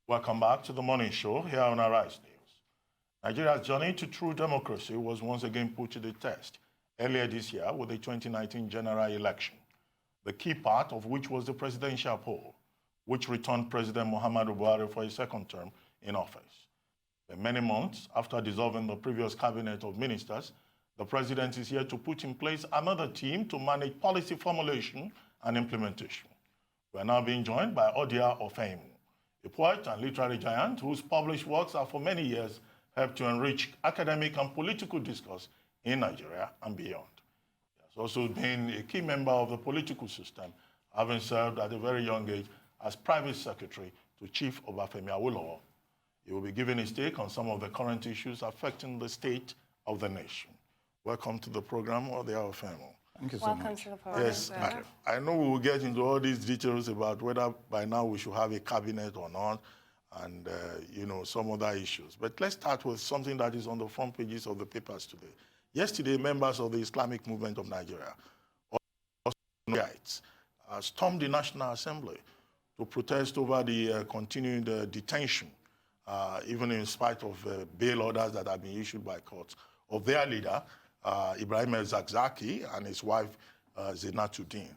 Welcome back to the morning show here on Arise News. Nigeria's journey to true democracy was once again put to the test earlier this year with the 2019 general election, the key part of which was the presidential poll, which returned President Muhammadu Buhari for a second term in office. But many months after dissolving the previous cabinet of ministers, the president is here to put in place another team to manage policy formulation and implementation. We are now being joined by Odia Ofeimun, a poet and literary giant whose published works have for many years helped to enrich academic and political discourse in Nigeria and beyond. He has also been a key member of the political system, having served at a very young age as private secretary to Chief Obafemi Awolowo. He will be giving his take on some of the current issues affecting the state of the nation. Welcome to the program, Odia Ofeimun. Thank you so much. Welcome to the program. Yes, I know we will get into all these details about whether by now we should have a cabinet or not, and some other issues. But let's start with something that is on the front pages of the papers today. Yesterday, members of the Islamic Movement of Nigeria stormed the National Assembly to protest over the continuing detention, even in spite of bail orders that have been issued by courts, of their leader, Ibrahim El-Zakzaky, and his wife, Zainatuddin.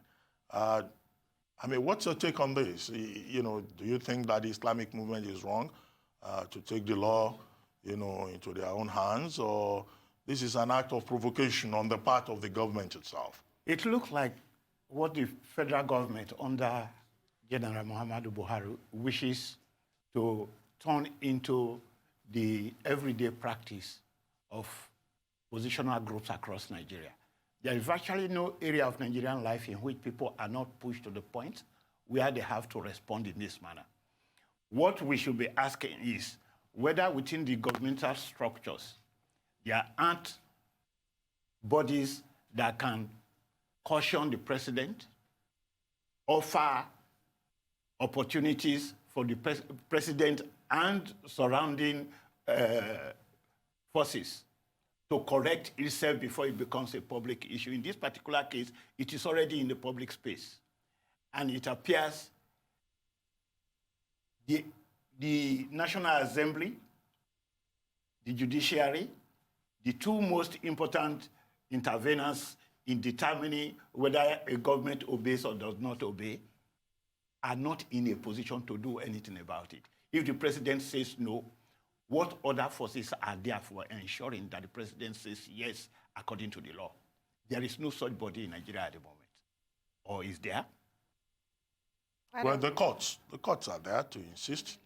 What's your take on this? Do you think that the Islamic movement is wrong to take the law, into their own hands, or this is an act of provocation on the part of the government itself? It looks like what the federal government under General Muhammadu Buhari wishes to turn into the everyday practice of positional groups across Nigeria. There is virtually no area of Nigerian life in which people are not pushed to the point where they have to respond in this manner. What we should be asking is whether within the governmental structures there aren't bodies that can caution the president, offer opportunities for the president and surrounding forces to correct itself before it becomes a public issue. In this particular case, it is already in the public space. And it appears the National Assembly, the judiciary, the two most important interveners in determining whether a government obeys or does not obey, are not in a position to do anything about it. If the president says no, what other forces are there for ensuring that the president says yes according to the law? There is no such body in Nigeria at the moment. Or is there? Well, the courts are there to insist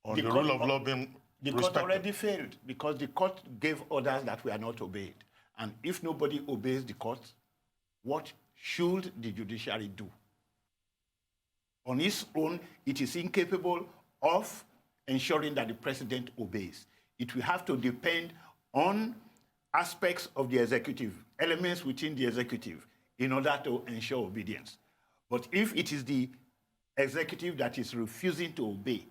on the rule of law being The respected. court already failed because the court gave orders that were not obeyed. And if nobody obeys the court, what should the judiciary do? On its own, it is incapable of ensuring that the president obeys. It will have to depend on aspects of the executive, elements within the executive, in order to ensure obedience. But if it is the executive that is refusing to obey,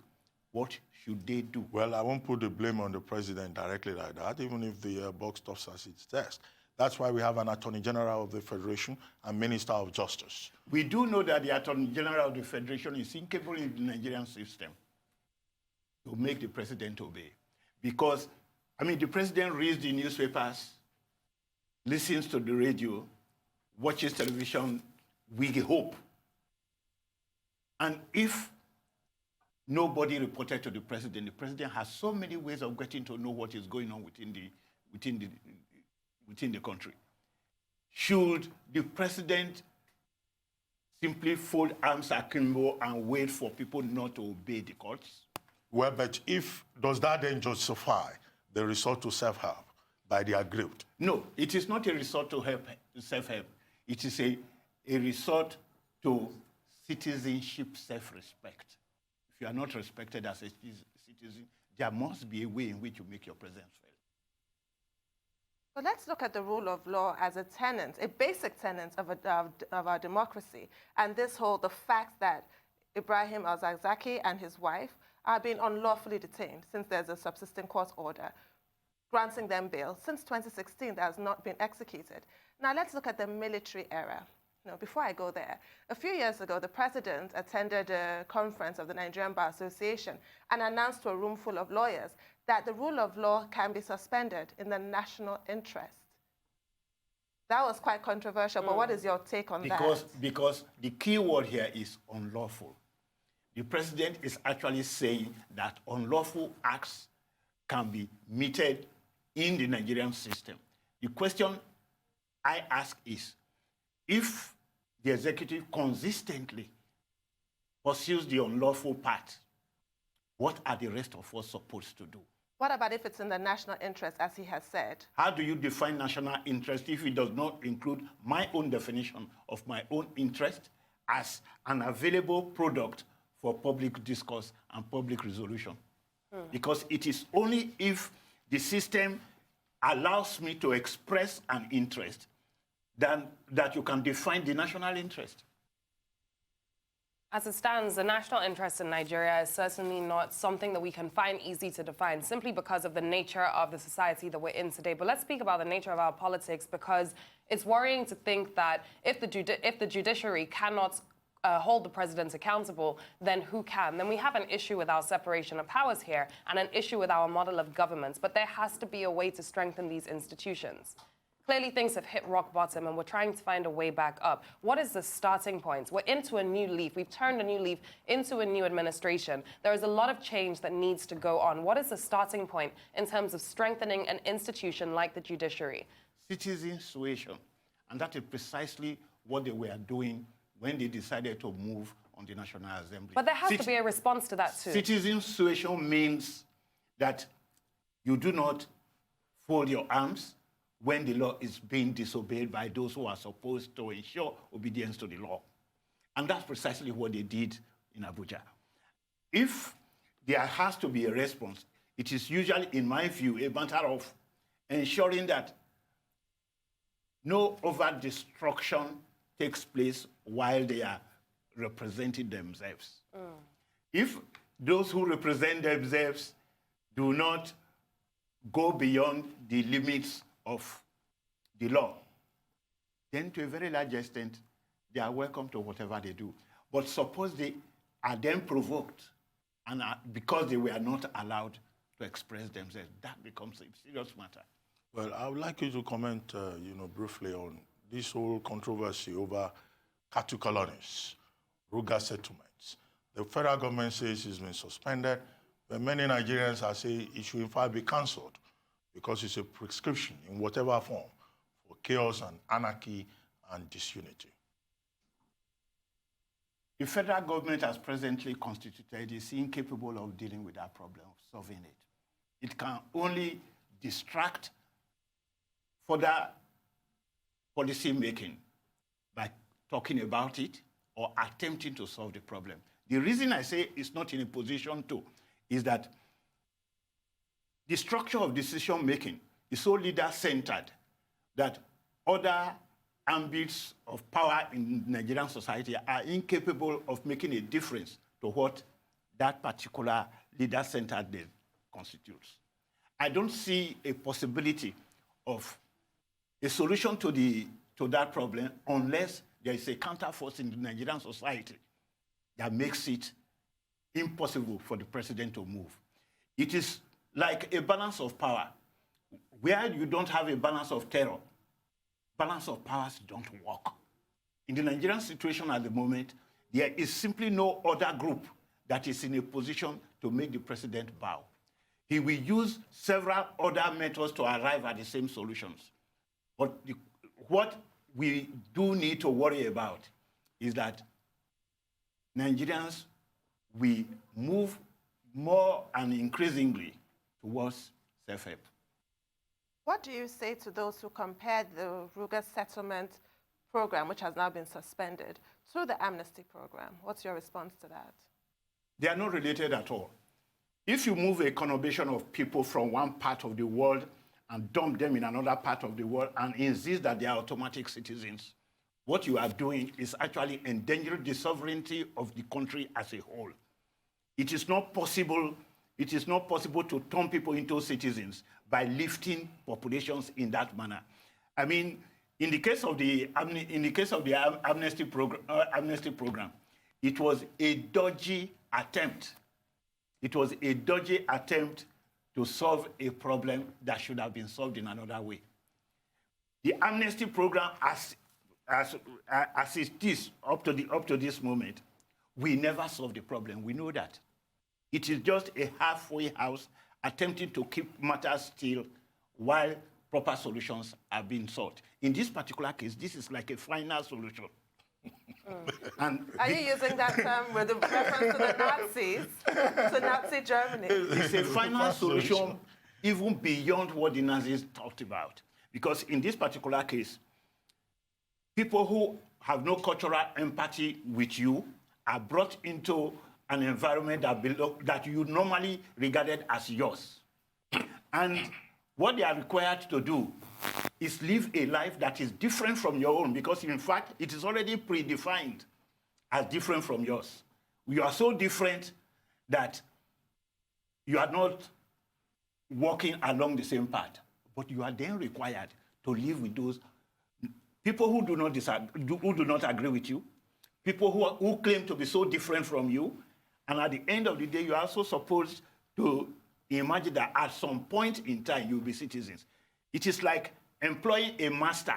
what should they do? Well, I won't put the blame on the president directly like that, even if the buck stops at its desk. That's why we have an Attorney General of the Federation and Minister of Justice. We do know that the Attorney General of the Federation is incapable in the Nigerian system to make the president obey. Because, the president reads the newspapers, listens to the radio, watches television, we hope. And if nobody reported to the president has so many ways of getting to know what is going on within the country. Should the president simply fold arms akimbo and wait for people not to obey the courts? Well, but does that then justify the resort to self-help by the aggrieved? No, it is not a resort to self-help. It is a resort to citizenship self-respect. If you are not respected as a citizen, there must be a way in which you make your presence felt. But let's look at the rule of law as a tenet, a basic tenet of our democracy. And the fact that Ibrahim El-Zakzaky and his wife are being unlawfully detained since there's a subsisting court order granting them bail. Since 2016, that has not been executed. Now let's look at the military era. No, before I go there, a few years ago, the president attended a conference of the Nigerian Bar Association and announced to a room full of lawyers that the rule of law can be suspended in the national interest. That was quite controversial, but what is your take on that? Because the key word here is unlawful. The president is actually saying that unlawful acts can be meted in the Nigerian system. The question I ask is, if the executive consistently pursues the unlawful path, what are the rest of us supposed to do? What about if it's in the national interest, as he has said? How do you define national interest if it does not include my own definition of my own interest as an available product for public discourse and public resolution? Because it is only if the system allows me to express an interest that you can define the national interest. As it stands, the national interest in Nigeria is certainly not something that we can find easy to define simply because of the nature of the society that we're in today. But let's speak about the nature of our politics, because it's worrying to think that if the judiciary cannot hold the president accountable, then who can? Then we have an issue with our separation of powers here and an issue with our model of government. But there has to be a way to strengthen these institutions. Clearly, things have hit rock bottom, and we're trying to find a way back up. What is the starting point? We're into a new leaf. We've turned a new leaf into a new administration. There is a lot of change that needs to go on. What is the starting point in terms of strengthening an institution like the judiciary? Citizen suasion. And that is precisely what they were doing when they decided to move on the National Assembly. But there has to be a response to that, too. Citizen suasion means that you do not fold your arms when the law is being disobeyed by those who are supposed to ensure obedience to the law. And that's precisely what they did in Abuja. If there has to be a response, it is usually, in my view, a matter of ensuring that no overt destruction takes place while they are representing themselves. If those who represent themselves do not go beyond the limits of the law, then to a very large extent, they are welcome to whatever they do. But suppose they are then provoked, and because they were not allowed to express themselves, that becomes a serious matter. Well, I would like you to comment, briefly on this whole controversy over cattle colonies, Ruga settlements. The federal government says it's been suspended, but many Nigerians are saying it should in fact be cancelled because it's a prescription in whatever form for chaos and anarchy and disunity. The federal government, as presently constituted, is incapable of dealing with that problem, of solving it. It can only distract further policy making by talking about it or attempting to solve the problem. The reason I say it's not in a position to is that the structure of decision making is so leader-centered that other ambits of power in Nigerian society are incapable of making a difference to what that particular leader-centered constitutes. I don't see a possibility of a solution to that problem unless there is a counterforce in the Nigerian society that makes it impossible for the president to move. It is like a balance of power. Where you don't have a balance of terror, balance of powers don't work. In the Nigerian situation at the moment, there is simply no other group that is in a position to make the president bow. He will use several other methods to arrive at the same solutions. But what we do need to worry about is that Nigerians will move more and increasingly towards self-help. What do you say to those who compared the Ruga settlement program, which has now been suspended, to the amnesty program? What's your response to that? They are not related at all. If you move a conurbation of people from one part of the world and dump them in another part of the world and insist that they are automatic citizens, what you are doing is actually endangering the sovereignty of the country as a whole. It is not possible to turn people into citizens by lifting populations in that manner. I mean, in the case of the amnesty program, it was a dodgy attempt. It was a dodgy attempt to solve a problem that should have been solved in another way. The amnesty program, as it is up to this moment, we never solved the problem. We know that. It is just a halfway house attempting to keep matters still while proper solutions are being sought. In this particular case, this is like a final solution. And are you using that term with a reference to the Nazis, to Nazi Germany? It's a final solution even beyond what the Nazis talked about. Because in this particular case, people who have no cultural empathy with you are brought into an environment that you normally regarded as yours. And what they are required to do is live a life that is different from your own, because in fact, it is already predefined as different from yours. We are so different that you are not walking along the same path, but you are then required to live with those people who do not agree with you, people who claim to be so different from you, and at the end of the day, you are also supposed to imagine that at some point in time, you'll be citizens. It is like employing a master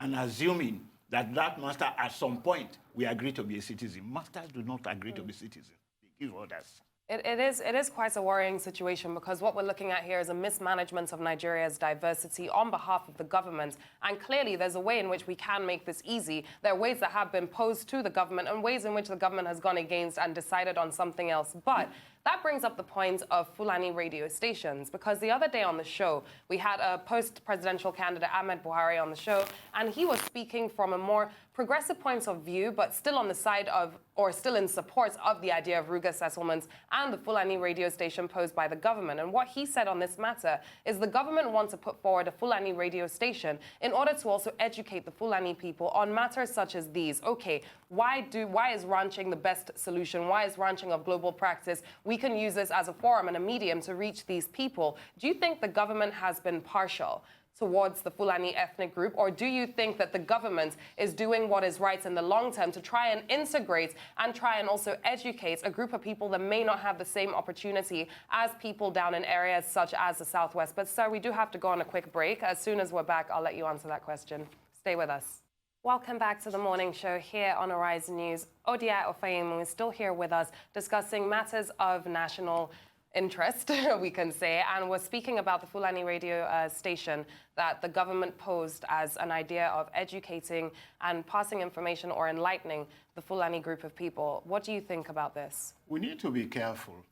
and assuming that that master at some point will agree to be a citizen. Masters do not agree to be citizens. They give orders. It is quite a worrying situation, because what we're looking at here is a mismanagement of Nigeria's diversity on behalf of the government. And clearly, there's a way in which we can make this easy. There are ways that have been posed to the government and ways in which the government has gone against and decided on something else. But that brings up the point of Fulani radio stations, because the other day on the show, we had a post-presidential candidate, Ahmed Buhari, on the show, and he was speaking from a more progressive point of view, but still on the side of, or still in support of the idea of Ruga settlements and the Fulani radio station posed by the government. And what he said on this matter is the government wants to put forward a Fulani radio station in order to also educate the Fulani people on matters such as these. Okay, why is ranching the best solution? Why is ranching of global practice? We can use this as a forum and a medium to reach these people. Do you think the government has been partial towards the Fulani ethnic group, or do you think that the government is doing what is right in the long term to try and integrate and try and also educate a group of people that may not have the same opportunity as people down in areas such as the Southwest? But sir, we do have to go on a quick break. As soon as we're back, I'll let you answer that question. Stay with us. Welcome back to the morning show here on Arise News. Odia Ofeimun is still here with us discussing matters of national interest, we can say, and we're speaking about the Fulani radio station that the government posed as an idea of educating and passing information or enlightening the Fulani group of people. What do you think about this? We need to be careful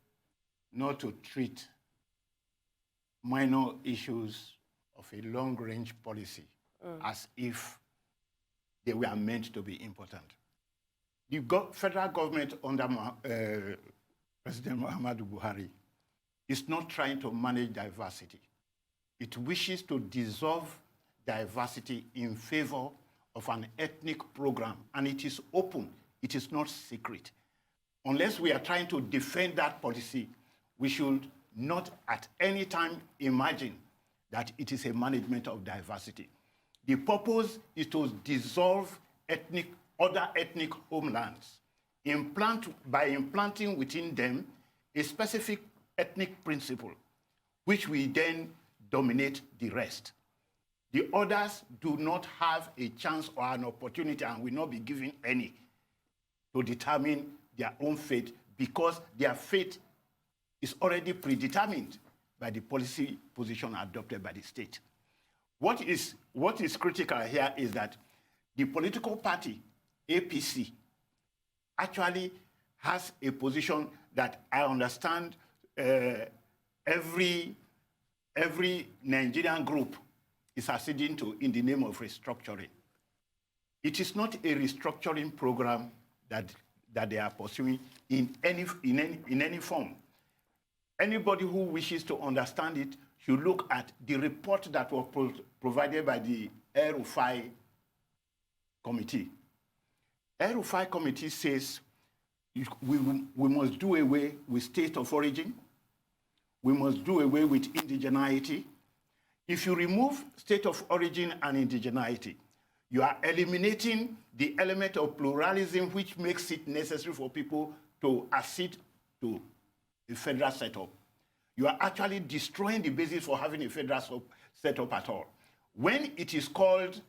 not to treat minor issues of a long-range policy as if they were meant to be important. The federal government under President Muhammadu Buhari is not trying to manage diversity. It wishes to dissolve diversity in favor of an ethnic program, and it is open, it is not secret. Unless we are trying to defend that policy, we should not at any time imagine that it is a management of diversity. The purpose is to dissolve other ethnic homelands, by implanting within them a specific ethnic principle, which will then dominate the rest. The others do not have a chance or an opportunity, and will not be given any, to determine their own fate, because their fate is already predetermined by the policy position adopted by the state. What is critical here is that the political party, APC, actually has a position that I understand every Nigerian group is acceding to in the name of restructuring. It is not a restructuring program that they are pursuing in any form. Anybody who wishes to understand it should look at the report that was provided by the El-Rufai committee. El-Rufai committee says we must do away with state of origin. We must do away with indigeneity. If you remove state of origin and indigeneity, you are eliminating the element of pluralism which makes it necessary for people to accede to a federal setup. You are actually destroying the basis for having a federal setup at all. When it is called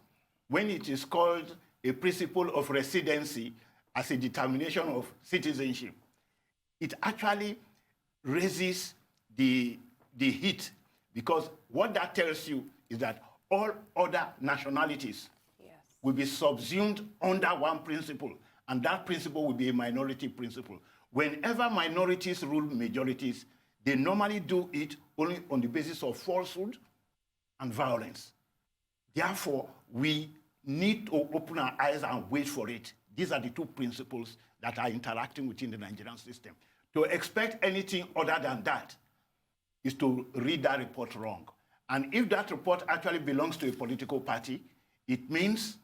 a principle of residency as a determination of citizenship, it actually raises the heat, because what that tells you is that all other nationalities will be subsumed under one principle, and that principle will be a minority principle. Whenever minorities rule majorities, they normally do it only on the basis of falsehood and violence. Therefore, we need to open our eyes and wait for it. These are the two principles that are interacting within the Nigerian system. To expect anything other than that is to read that report wrong. And if that report actually belongs to a political party, it means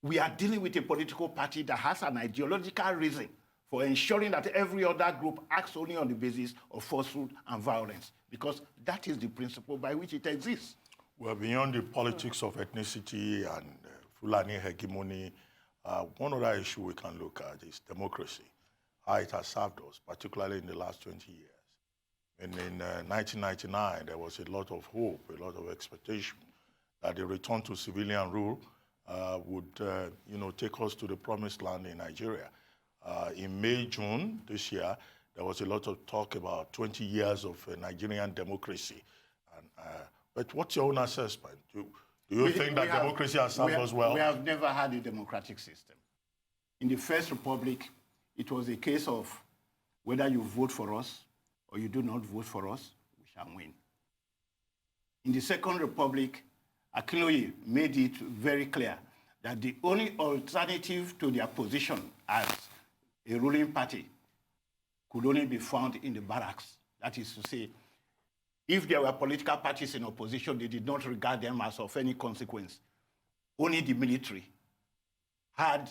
we are dealing with a political party that has an ideological reason for ensuring that every other group acts only on the basis of falsehood and violence, because that is the principle by which it exists. Well, beyond the politics of ethnicity and Fulani hegemony, one other issue we can look at is democracy, how it has served us, particularly in the last 20 years. And in 1999, there was a lot of hope, a lot of expectation that the return to civilian rule would take us to the promised land in Nigeria. In May, June this year, there was a lot of talk about 20 years of Nigerian democracy. But what's your own assessment? Do you think that democracy has served us well? We have never had a democratic system. In the First Republic, it was a case of whether you vote for us or you do not vote for us, we shall win. In the Second Republic, Akinloye made it very clear that the only alternative to their position as a ruling party could only be found in the barracks. That is to say, if there were political parties in opposition, they did not regard them as of any consequence. Only the military had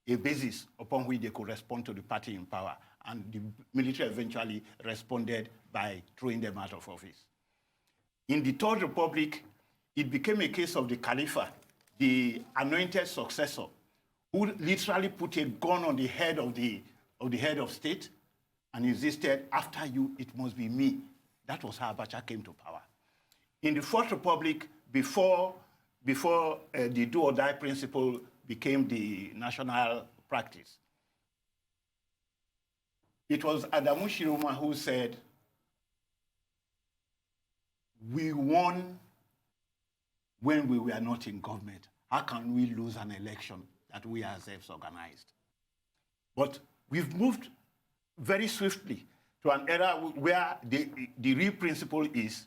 a basis upon which they could respond to the party in power, and the military eventually responded by throwing them out of office. In the Third Republic, it became a case of the Khalifa, the anointed successor, who literally put a gun on the head of the head of state and insisted, after you, it must be me. That was how Abacha came to power. In the Fourth Republic, before the do-or-die principle became the national practice, it was Adamu Shiroma who said, we won when we were not in government. How can we lose an election that we ourselves organized? But we've moved very swiftly to an era where the real principle is,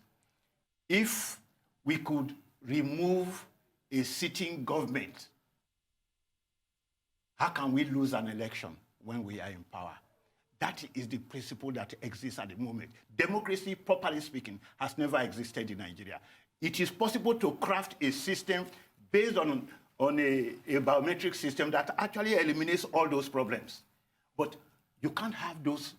if we could remove a sitting government, how can we lose an election when we are in power? That is the principle that exists at the moment. Democracy, properly speaking, has never existed in Nigeria. It is possible to craft a system based on a biometric system that actually eliminates all those problems. But you can't have those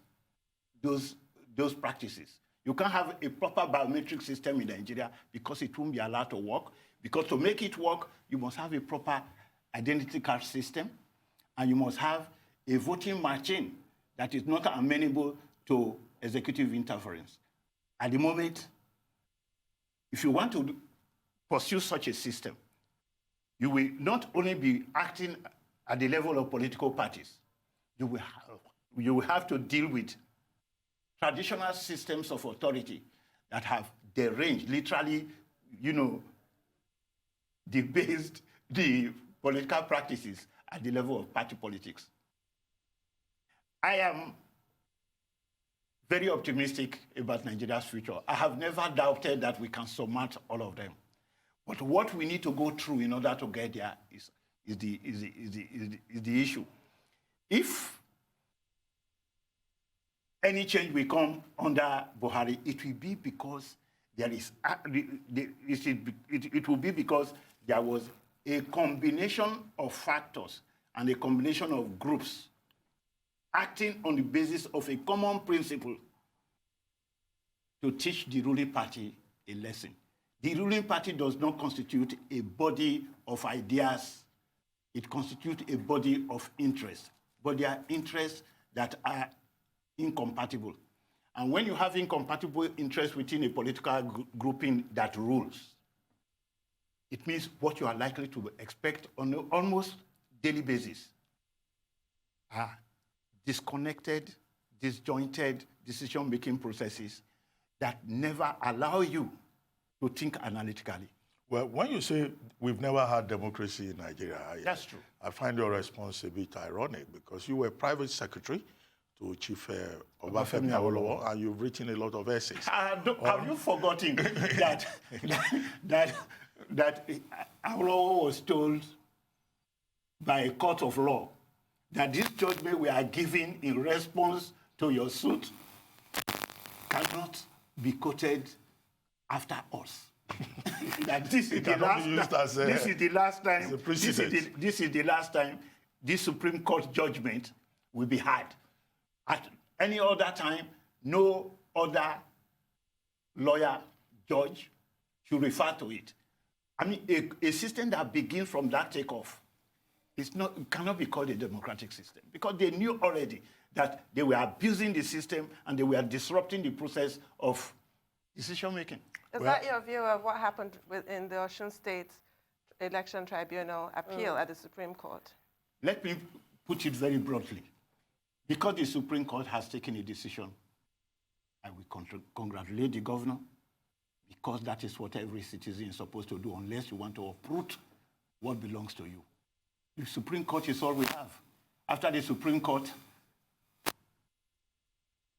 practices. You can't have a proper biometric system in Nigeria because it won't be allowed to work. Because to make it work, you must have a proper identity card system, and you must have a voting machine that is not amenable to executive interference. At the moment, if you want to pursue such a system, you will not only be acting at the level of political parties, you will have to deal with traditional systems of authority that have deranged, literally, debased the political practices at the level of party politics. I am very optimistic about Nigeria's future. I have never doubted that we can surmount all of them. But what we need to go through in order to get there is the issue. If any change will come under Buhari, it will be because it will be because there was a combination of factors and a combination of groups acting on the basis of a common principle to teach the ruling party a lesson. The ruling party does not constitute a body of ideas. It constitutes a body of interests. But there are interests that are incompatible. And when you have incompatible interests within a political grouping that rules, it means what you are likely to expect on an almost daily basis are disconnected, disjointed decision-making processes that never allow you to think analytically. Well, when you say we've never had democracy in Nigeria, That's true. I find your response a bit ironic because you were private secretary to Chief Obafemi Awolowo, and you've written a lot of essays. Have you forgotten that Awolowo was told by a court of law that this judgment we are giving in response to your suit cannot be quoted after us? That this is the last time. This is the last time this Supreme Court judgment will be had. At any other time, no other lawyer, judge should refer to it. I mean, a system that begins from that takeoff it cannot be called a democratic system because they knew already that they were abusing the system and they were disrupting the process of decision-making. Is that your view of what happened in the Osun State Election Tribunal appeal at the Supreme Court? Let me put it very broadly. Because the Supreme Court has taken a decision, I will congratulate the governor because that is what every citizen is supposed to do unless you want to uproot what belongs to you. The Supreme Court is all we have. After the Supreme Court,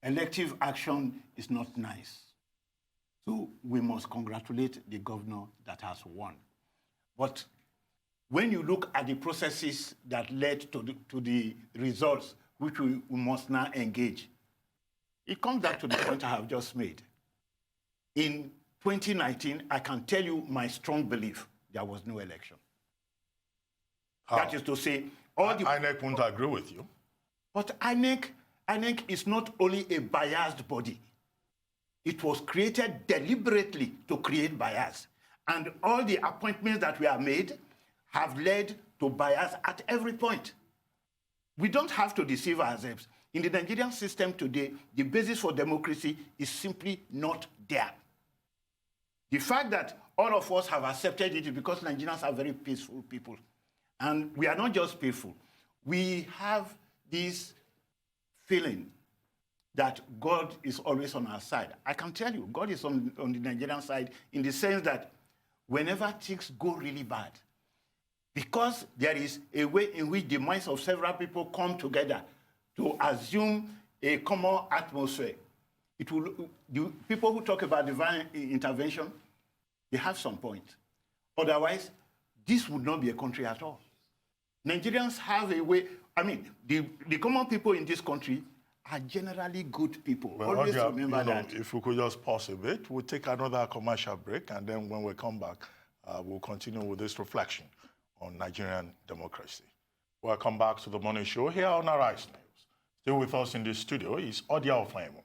elective action is not nice. So we must congratulate the governor that has won. But when you look at the processes that led to the results, which we must now engage, it comes back to the point I have just made. In 2019, I can tell you my strong belief there was no election. How? That is to say, all the... INEC won't agree with you. But INEC is not only a biased body. It was created deliberately to create bias. And all the appointments that were made have led to bias at every point. We don't have to deceive ourselves. In the Nigerian system today, the basis for democracy is simply not there. The fact that all of us have accepted it is because Nigerians are very peaceful people. And we are not just peaceful. We have this feeling that God is always on our side. I can tell you, God is on the Nigerian side in the sense that whenever things go really bad, because there is a way in which the minds of several people come together to assume a common atmosphere, the people who talk about divine intervention, they have some point. Otherwise, this would not be a country at all. Nigerians have a way, I mean, the common people in this country are generally good people. Well, always remember that. If we could just pause a bit, we'll take another commercial break, and then when we come back, we'll continue with this reflection on Nigerian democracy. Welcome back to the Morning Show here on Arise News. Still with us in the studio is Odia Ofeimun,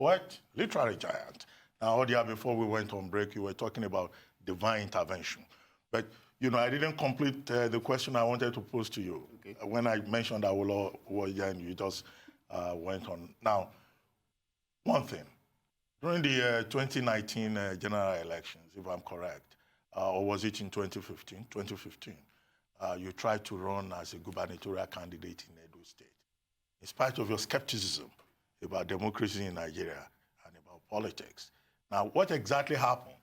poet, literary giant. Now, Odia, before we went on break, you were talking about divine intervention. But, you know, I didn't complete the question I wanted to pose to you. Okay. When I mentioned Awolowo, you just went on. Now, one thing, during the 2019 general elections, if I'm correct, or was it in 2015? 2015, you tried to run as a gubernatorial candidate in Edo State. In spite of your skepticism about democracy in Nigeria and about politics. Now, what exactly happened,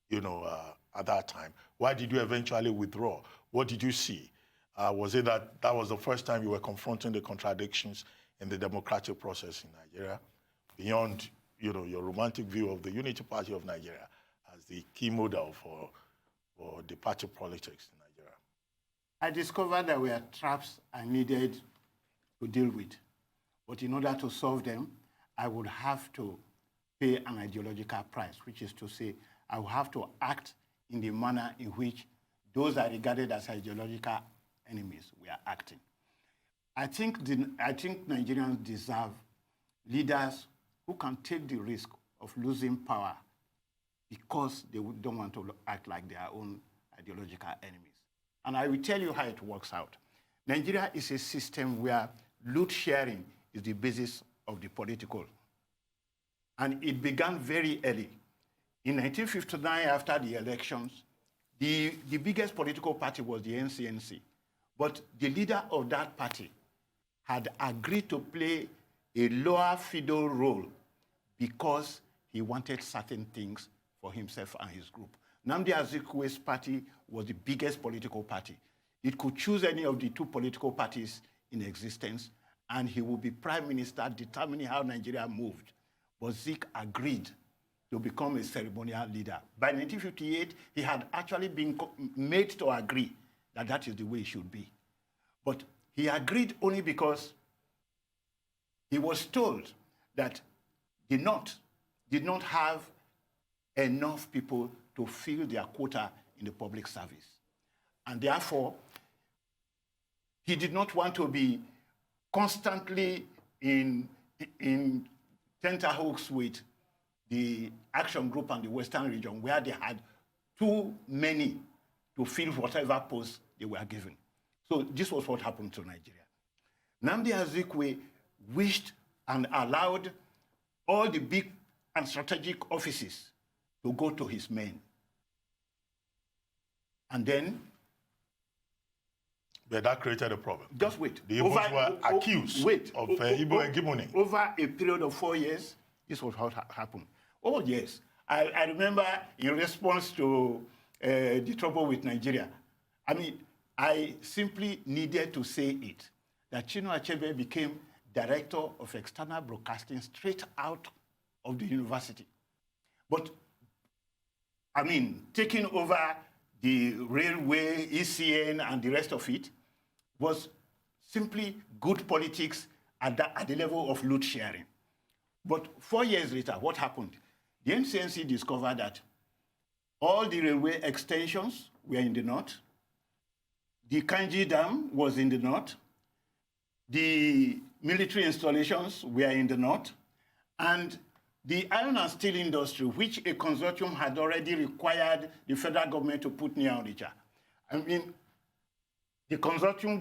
you know, at that time? Why did you eventually withdraw? What did you see? Was it that was the first time you were confronting the contradictions in the democratic process in Nigeria, beyond, you know, your romantic view of the Unity Party of Nigeria as the key model for the party politics in Nigeria? I discovered there were traps I needed to deal with. But in order to solve them, I would have to pay an ideological price, which is to say, I would have to act in the manner in which those I regarded as ideological enemies were acting. I think Nigerians deserve leaders who can take the risk of losing power because they don't want to act like their own ideological enemies. And I will tell you how it works out. Nigeria is a system where loot sharing is the basis of the political. And it began very early. In 1959, after the elections, the biggest political party was the NCNC. But the leader of that party had agreed to play a lower fiddle role because he wanted certain things for himself and his group. Nnamdi Azikwe's party was the biggest political party. It could choose any of the two political parties in existence, and he would be prime minister, determining how Nigeria moved. But Zik agreed to become a ceremonial leader. By 1958, he had actually been made to agree that that is the way it should be. But he agreed only because he was told that the North did not have enough people to fill their quota in the public service. And therefore, he did not want to be constantly in tenterhooks with the Action Group and the Western region, where they had too many to fill whatever posts they were given. So this was what happened to Nigeria. Nnamdi Azikwe wished and allowed all the big and strategic offices to go to his men. And then... But that created a problem. Just wait. The Igbos were accused of Igbo hegemony. Over a period of 4 years, this was what happened. Oh, yes. I remember in response to the trouble with Nigeria, I mean, I simply needed to say it, that Chinua Achebe became director of external broadcasting straight out of the university. But, I mean, taking over the railway, ECN, and the rest of it was simply good politics at the level of loot sharing. But 4 years later, what happened? The NCNC discovered that all the railway extensions were in the north, the Kanji Dam was in the north, the military installations were in the north, and the iron and steel industry, which a consortium had already required the federal government to put near Onitsha. I mean, the consortium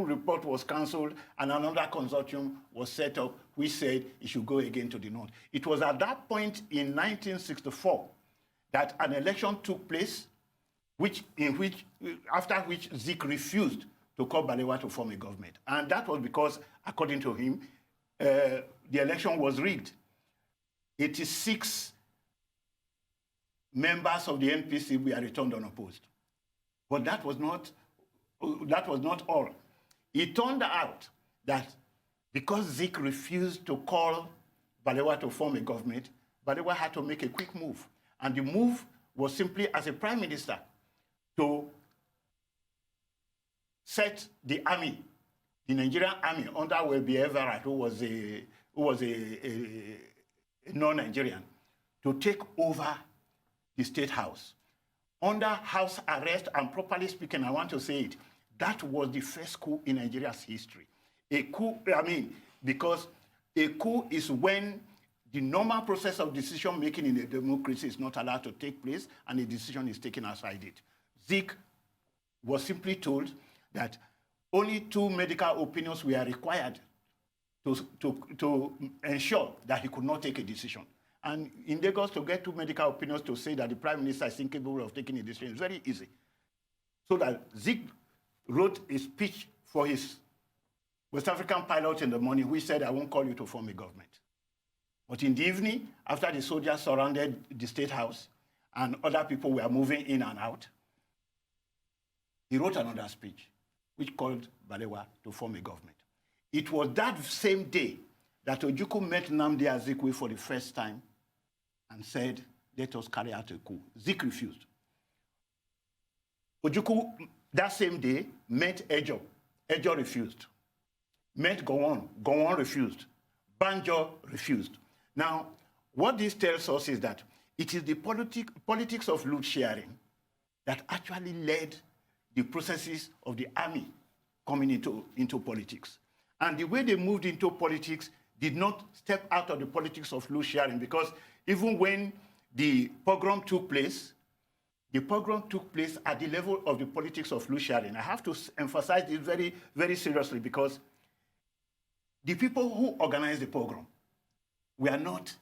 report was cancelled, and another consortium was set up, which said it should go again to the north. It was at that point in 1964 that an election took place, after which Zik refused to call Balewa to form a government. And that was because, according to him, the election was rigged. 86 members of the NPC were returned unopposed. But that was not all. It turned out that because Zik refused to call Balewa to form a government, Balewa had to make a quick move. And the move was simply, as a prime minister, to set the army, the Nigerian army, under Welby Everett, who was a non-Nigerian, to take over the State House. Under house arrest, and properly speaking, I want to say it, that was the first coup in Nigeria's history. A coup, I mean, because a coup is when the normal process of decision-making in a democracy is not allowed to take place, and a decision is taken outside it. Zik was simply told that only 2 medical opinions were required to ensure that he could not take a decision. And in Lagos, to get 2 medical opinions to say that the prime minister is incapable of taking a decision is very easy. So that Zik wrote a speech for his West African pilot in the morning, which said, I won't call you to form a government. But in the evening, after the soldiers surrounded the State House and other people were moving in and out, he wrote another speech, which called Balewa to form a government. It was that same day that Ojukwu met Nnamdi Azikwe for the first time and said, let us carry out a coup. Zik refused. Ojukwu, that same day, met Ejo. Ejo refused. Met Gowon. Gowon refused. Banjo refused. Now, what this tells us is that it is the politics of loot sharing that actually led the processes of the army coming into politics. And the way they moved into politics did not step out of the politics of loot sharing, because even when the pogrom took place, the pogrom took place at the level of the politics of loot sharing. I have to emphasize this very, very seriously because the people who organized the pogrom were not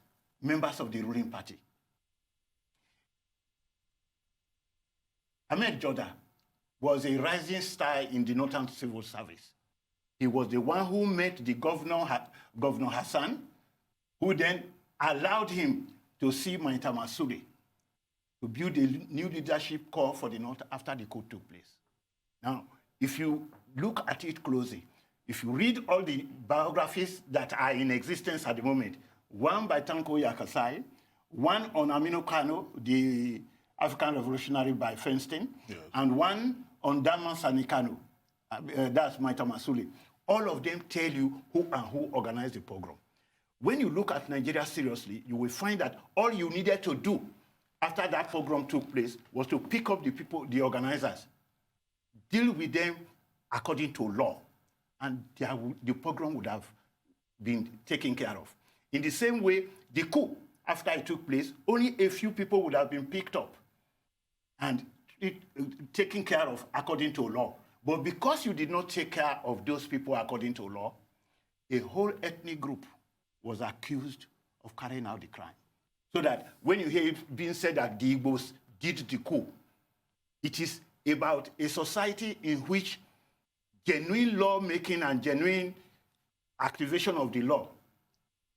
members of the ruling party. Ahmed Joda was a rising star in the Northern Civil Service. He was the one who met the Governor Hassan, who then allowed him to see Maita Masudi to build a new leadership corps for the North after the coup took place. Now, if you look at it closely, if you read all the biographies that are in existence at the moment, one by Tanko Yakasai, one on Aminu Kano, the African Revolutionary by Feinstein, yes, and one on Daman Sani Kano, that's Maita Masudi. All of them tell you who and who organized the pogrom. When you look at Nigeria seriously, you will find that all you needed to do after that pogrom took place was to pick up the people, the organizers, deal with them according to law, and the pogrom would have been taken care of. In the same way, the coup, after it took place, only a few people would have been picked up and taken care of according to law. But because you did not take care of those people according to law, a whole ethnic group was accused of carrying out the crime. So that when you hear it being said that the Igbos did the coup, it is about a society in which genuine lawmaking and genuine activation of the law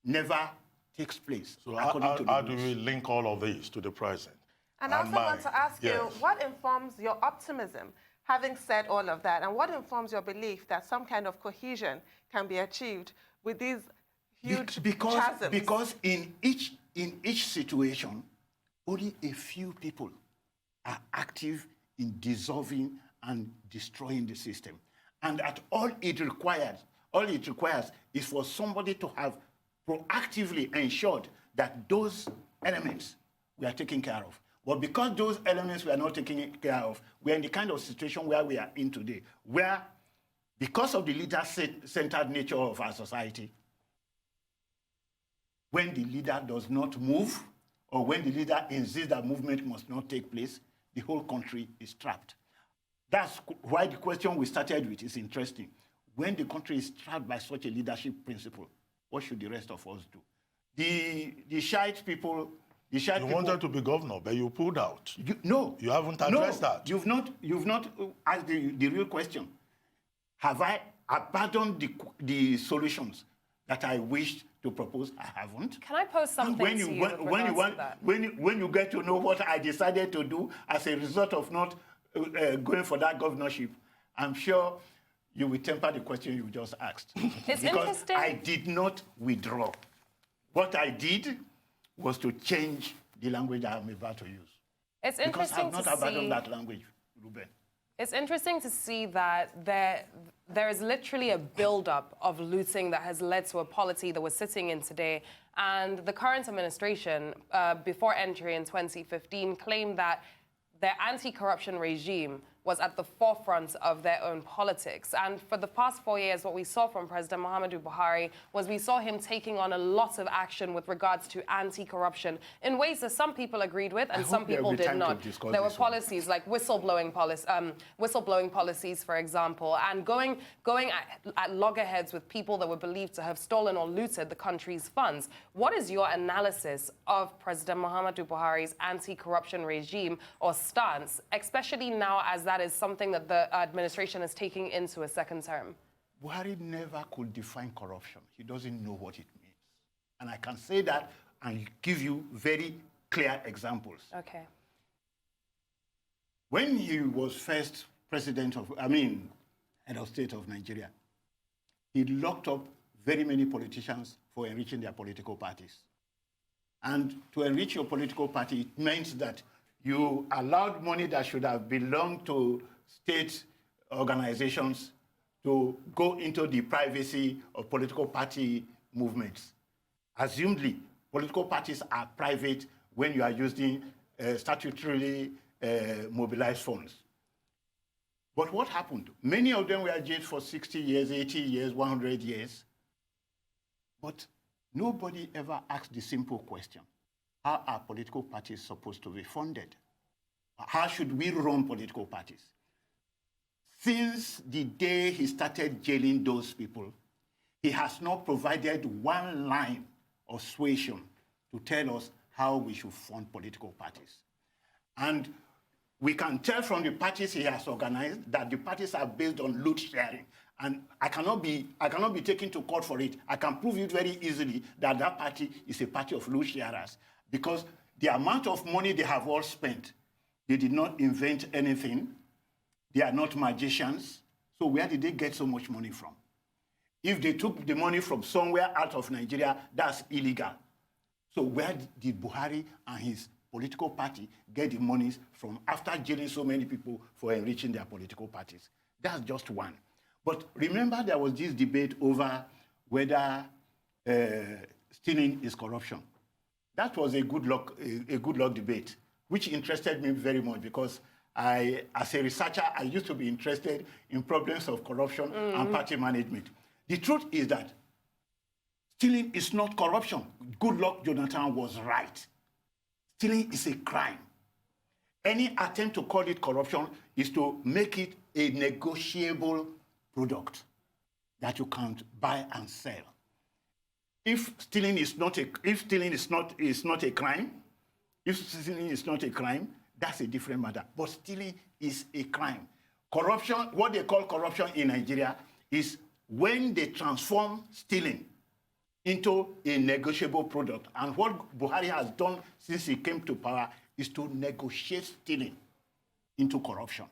never takes place. So how do we link all of this to the present? And I also want to ask you, what informs your optimism, having said all of that, and what informs your belief that some kind of cohesion can be achieved with these huge chasms? Because in each situation, only a few people are active in dissolving and destroying the system. And that all it requires is for somebody to have proactively ensured that those elements were taken care of. But because those elements were not taken care of, we're in the kind of situation where we are in today, where because of the leader-centered nature of our society, when the leader does not move, or when the leader insists that movement must not take place, the whole country is trapped. That's why the question we started with is interesting. When the country is trapped by such a leadership principle, what should the rest of us do? The Shiite people... You wanted to be governor, but you pulled out. No. You haven't addressed that. You've not asked the real question. Have I abandoned the solutions that I wished to propose? I haven't. Can I pose something to you with regards to that? When you get to know what I decided to do as a result of not going for that governorship, I'm sure you will temper the question you just asked. It's because interesting. I did not withdraw. What I did was to change the language I am about to use. It's interesting because I have not abandoned that language, Ruben. It's interesting to see that there is literally a buildup of looting that has led to a polity that we're sitting in today. And the current administration, before entry in 2015, claimed that their anti-corruption regime was at the forefront of their own politics. And for the past 4 years, what we saw from President Muhammadu Buhari was we saw him taking on a lot of action with regards to anti-corruption in ways that some people agreed with and some people did not. There were policies like whistleblowing policies, for example, and going at loggerheads with people that were believed to have stolen or looted the country's funds. What is your analysis of President Muhammadu Buhari's anti-corruption regime or stance, especially now as that is something that the administration is taking into a second term? Buhari never could define corruption. He doesn't know what it means. And I can say that and give you very clear examples. Okay. When he was first head of state of Nigeria, he locked up very many politicians for enriching their political parties. And to enrich your political party, it meant that you allowed money that should have belonged to state organizations to go into the privacy of political party movements. Assumedly, political parties are private when you are using statutorily mobilized funds. But what happened? Many of them were jailed for 60 years, 80 years, 100 years. But nobody ever asked the simple question. how are political parties supposed to be funded? How should we run political parties? Since the day he started jailing those people, he has not provided one line of suasion to tell us how we should fund political parties. And we can tell from the parties he has organized that the parties are based on loot sharing. And I cannot be taken to court for it. I can prove it very easily that that party is a party of loot sharers, because the amount of money they have all spent, they did not invent anything. They are not magicians. So where did they get so much money from? If they took the money from somewhere out of Nigeria, that's illegal. So where did Buhari and his political party get the monies from after jailing so many people for enriching their political parties? That's just one. But remember, there was this debate over whether stealing is corruption. That was a good luck debate, which interested me very much, because as a researcher, I used to be interested in problems of corruption and party management. The truth is that stealing is not corruption. Goodluck Jonathan was right. Stealing is a crime. Any attempt to call it corruption is to make it a negotiable product that you can buy and sell. If stealing is not a crime, that's a different matter. But stealing is a crime. Corruption, what they call corruption in Nigeria, is when they transform stealing into a negotiable product. And what Buhari has done since he came to power is to negotiate stealing into corruption.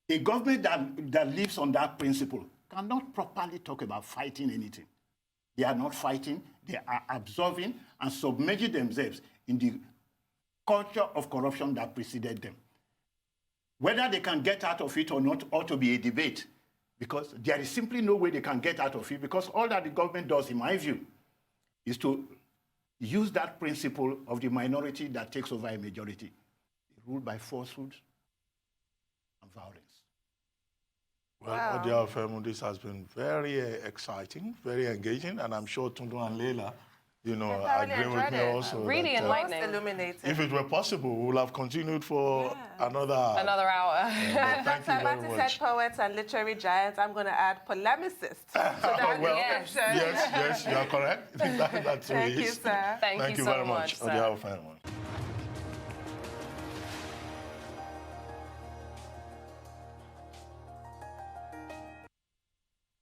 A government that lives on that principle cannot properly talk about fighting anything. They are not fighting. They are absorbing and submerging themselves in the culture of corruption that preceded them. Whether they can get out of it or not ought to be a debate, because there is simply no way they can get out of it, because all that the government does, in my view, is to use that principle of the minority that takes over a majority, ruled by falsehood and violence. Well, Odia Ofeimun, this has been very exciting, very engaging, and I'm sure Tundu and Leila, agree with me also. Really enlightening. Illuminating. If it were possible, we would have continued for another hour. Thank you very much. Said poets and literary giants. I'm going to add polemicists. So that yes, you are correct. That's Thank you, sir. Thank you so very much, Odia Ofeimun.